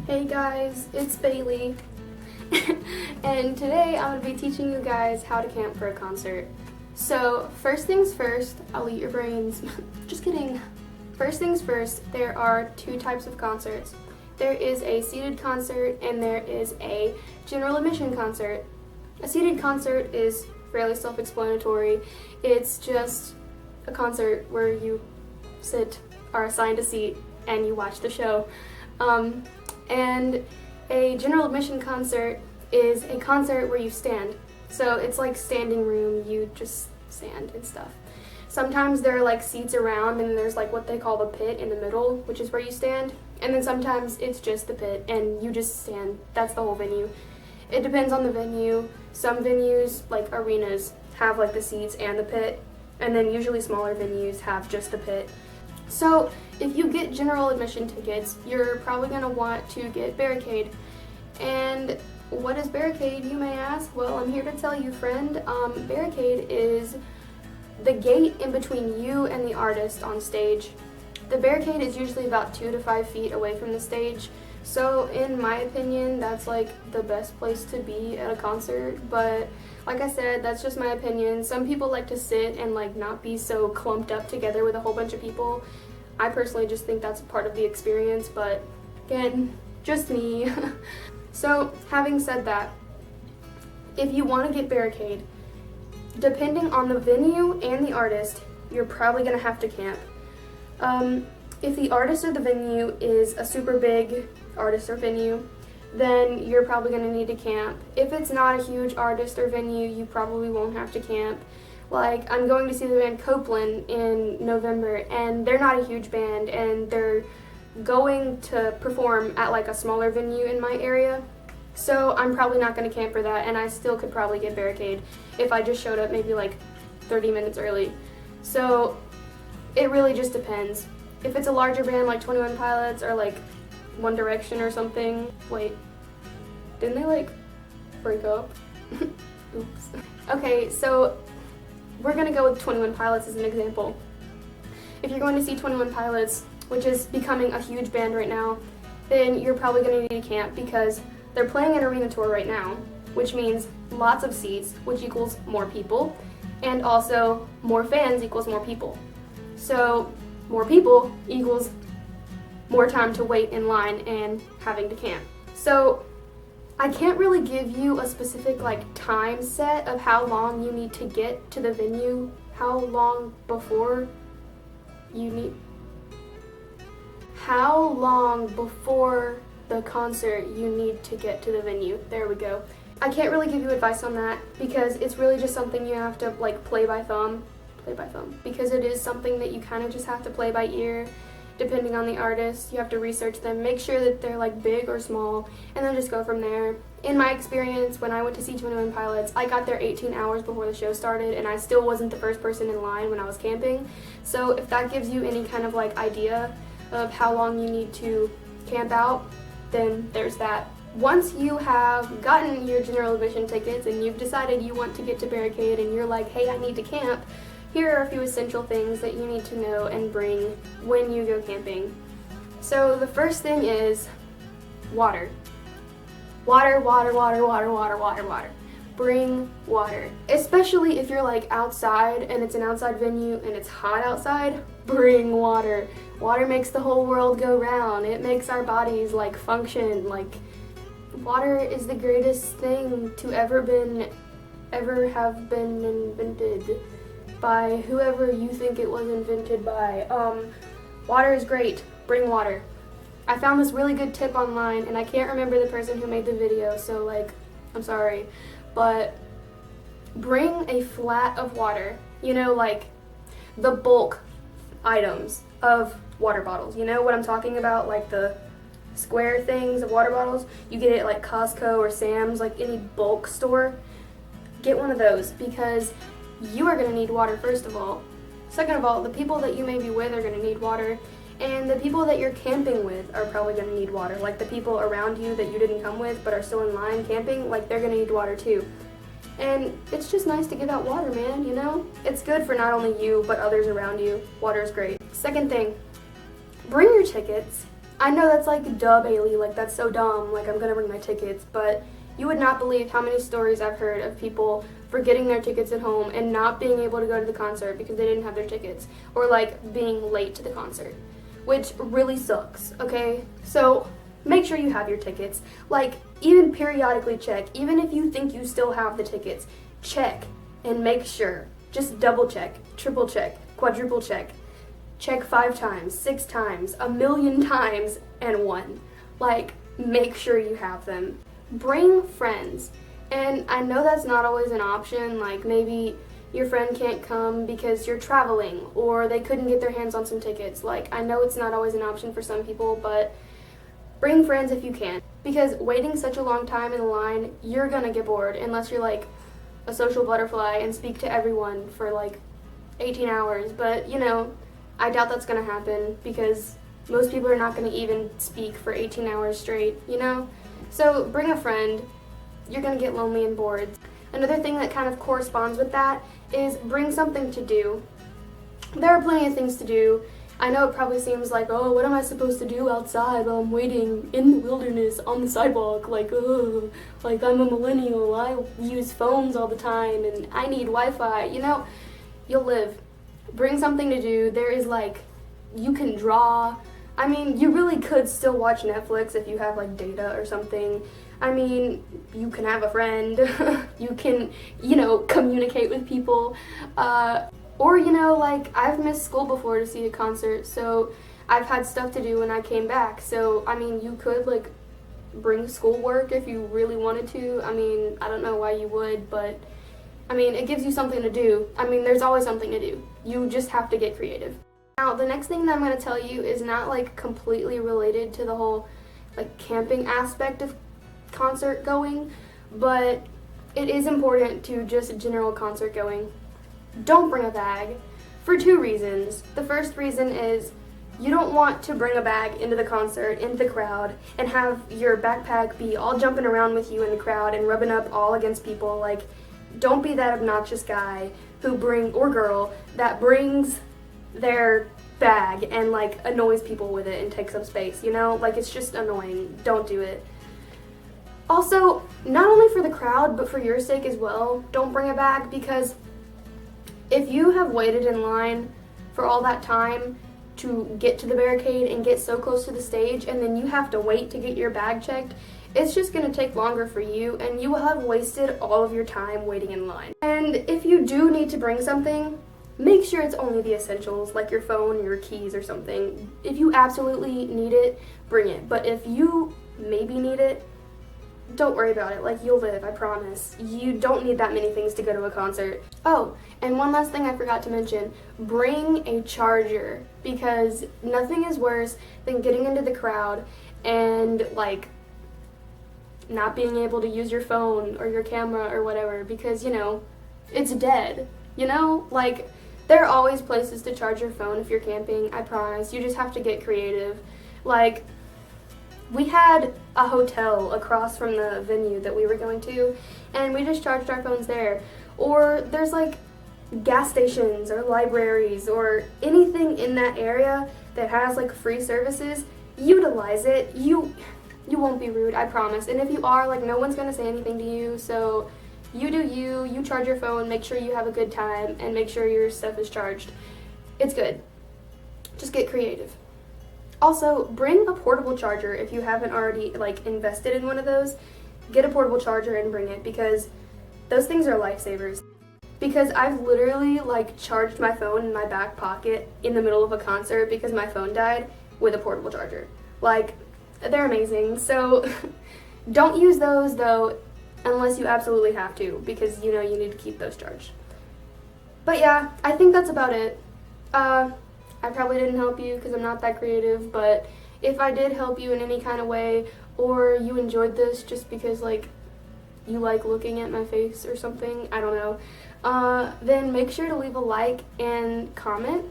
Hey guys, it's Bailey, and today I'm going to be teaching you guys how to camp for a concert. So, first things first, I'll eat your brains. Just kidding. First things first, there are two types of concerts. There is a seated concert and there is a general admission concert. A seated concert is fairly self-explanatory. It's just a concert where you are assigned a seat and you watch the show. And a general admission concert is a concert where you stand. So it's like standing room, you just stand and stuff. Sometimes there are like seats around and there's like what they call the pit in the middle, which is where you stand. And then sometimes it's just the pit and you just stand. That's the whole venue. It depends on the venue. Some venues, like arenas, have like the seats and the pit. And then usually smaller venues have just the pit. So if you get general admission tickets, you're probably going to want to get Barricade. And what is Barricade, you may ask? Well, I'm here to tell you, friend. Barricade is the gate in between you and the artist on stage. The barricade is usually about 2 to 5 feet away from the stage. So in my opinion, that's like the best place to be at a concert. But like I said, that's just my opinion. Some people like to sit and like not be so clumped up together with a whole bunch of people. I personally just think that's a part of the experience, but again, just me. So having said that, if you want to get Barricade, depending on the venue and the artist, you're probably going to have to camp. If the artist or the venue is a super big artist or venue, then you're probably going to need to camp. If it's not a huge artist or venue, you probably won't have to camp. Like, I'm going to see the band Copeland in November, and they're not a huge band, and they're going to perform at like a smaller venue in my area. So I'm probably not going to camp for that, and I still could probably get Barricade if I just showed up maybe like 30 minutes early. So it really just depends. If it's a larger band like 21 Pilots or like One Direction or something. Wait, didn't they like break up? Oops. Okay, so we're gonna go with 21 Pilots as an example. If you're going to see 21 Pilots, which is becoming a huge band right now, then you're probably gonna need to camp because they're playing an arena tour right now, which means lots of seats, which equals more people, and also more fans equals more people. So more people equals more time to wait in line and having to camp. So I can't really give you a specific like time set of how long you need to get to the venue, how long before the concert you need to get to the venue. There we go. I can't really give you advice on that because it's really just something you have to like play by thumb, because it is something that you kind of just have to play by ear. Depending on the artist, you have to research them, make sure that they're like big or small, and then just go from there. In my experience, when I went to see 21 Pilots, I got there 18 hours before the show started, and I still wasn't the first person in line when I was camping. So if that gives you any kind of like idea of how long you need to camp out, then there's that. Once you have gotten your general admission tickets and you've decided you want to get to Barricade and you're like, hey, I need to camp, here are a few essential things that you need to know and bring when you go camping. So the first thing is water. Water. Bring water. Especially if you're like outside and it's an outside venue and it's hot outside, bring water. Water makes the whole world go round. It makes our bodies like function. Like, water is the greatest thing to ever have been invented by whoever you think it was invented by. Water is great. Bring water. I found this really good tip online, and I can't remember the person who made the video, so like, I'm sorry, but bring a flat of water. You know, like the bulk items of water bottles. You know what I'm talking about? Like the square things of water bottles. You get it at like Costco or Sam's, like any bulk store. Get one of those because you are going to need water, first of all. Second of all, the people that you may be with are going to need water, and the people that you're camping with are probably going to need water. Like the people around you that you didn't come with but are still in line camping, like they're going to need water too. And it's just nice to give out water, man, you know? It's good for not only you but others around you. Water is great. Second thing, bring your tickets. I know that's like, duh, Bailey, like that's so dumb, like I'm gonna bring my tickets, but you would not believe how many stories I've heard of people forgetting their tickets at home and not being able to go to the concert because they didn't have their tickets, or like being late to the concert, which really sucks, okay? So make sure you have your tickets. Like, even periodically check, even if you think you still have the tickets, check and make sure. Just double check, triple check, quadruple check. Check 5 times, 6 times, 1,000,000 times, and 1. Like, make sure you have them. Bring friends. And I know that's not always an option, like maybe your friend can't come because you're traveling or they couldn't get their hands on some tickets. Like, I know it's not always an option for some people, but bring friends if you can. Because waiting such a long time in the line, you're gonna get bored unless you're like a social butterfly and speak to everyone for like 18 hours. But, you know, I doubt that's gonna happen because most people are not gonna even speak for 18 hours straight, you know? So bring a friend. You're gonna get lonely and bored. Another thing that kind of corresponds with that is bring something to do. There are plenty of things to do. I know it probably seems like, oh, what am I supposed to do outside while I'm waiting in the wilderness on the sidewalk? Like, oh, like I'm a millennial, I use phones all the time and I need Wi-Fi. You know, you'll live. Bring something to do. There is like, you can draw. I mean, you really could still watch Netflix if you have like data or something. I mean, you can have a friend. You can, you know, communicate with people. Or, you know, like, I've missed school before to see a concert, so I've had stuff to do when I came back. So, I mean, you could, like, bring schoolwork if you really wanted to. I mean, I don't know why you would, but, I mean, it gives you something to do. I mean, there's always something to do. You just have to get creative. Now, the next thing that I'm going to tell you is not, like, completely related to the whole, like, camping aspect of concert going, but it is important to just general concert going. Don't bring a bag for 2 reasons. The first reason is you don't want to bring a bag into the concert, into the crowd, and have your backpack be all jumping around with you in the crowd and rubbing up all against people. Like, don't be that obnoxious guy or girl that brings their bag and like annoys people with it and takes up space, you know? Like, it's just annoying. Don't do it. Also, not only for the crowd, but for your sake as well, don't bring a bag, because if you have waited in line for all that time to get to the barricade and get so close to the stage, and then you have to wait to get your bag checked, it's just going to take longer for you, and you will have wasted all of your time waiting in line. And if you do need to bring something, make sure it's only the essentials, like your phone, your keys, or something. If you absolutely need it, bring it. But if you maybe need it, don't worry about it. Like, you'll live, I promise. You don't need that many things to go to a concert. Oh, and one last thing I forgot to mention. Bring a charger, because nothing is worse than getting into the crowd and, like, not being able to use your phone or your camera or whatever because, you know, it's dead. You know? Like, there are always places to charge your phone if you're camping, I promise. You just have to get creative. Like, we had a hotel across from the venue that we were going to, and we just charged our phones there. Or there's like gas stations or libraries or anything in that area that has like free services. Utilize it. You won't be rude, I promise. And if you are, like, no one's gonna say anything to you, so you do you charge your phone, make sure you have a good time, and make sure your stuff is charged. It's good. Just get creative. Also, bring a portable charger if you haven't already, like, invested in one of those. Get a portable charger and bring it, because those things are lifesavers. Because I've literally, like, charged my phone in my back pocket in the middle of a concert because my phone died with a portable charger. Like, they're amazing. So, don't use those, though, unless you absolutely have to, because, you know, you need to keep those charged. But yeah, I think that's about it. I probably didn't help you because I'm not that creative, but if I did help you in any kind of way, or you enjoyed this just because, like, you like looking at my face or something, I don't know, then make sure to leave a like and comment,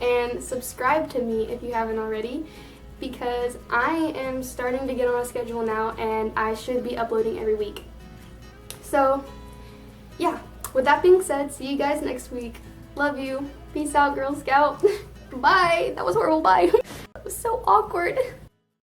and subscribe to me if you haven't already, because I am starting to get on a schedule now, and I should be uploading every week. So, yeah, with that being said, see you guys next week. Love you. Peace out, Girl Scout. Bye. That was horrible. Bye. That was so awkward.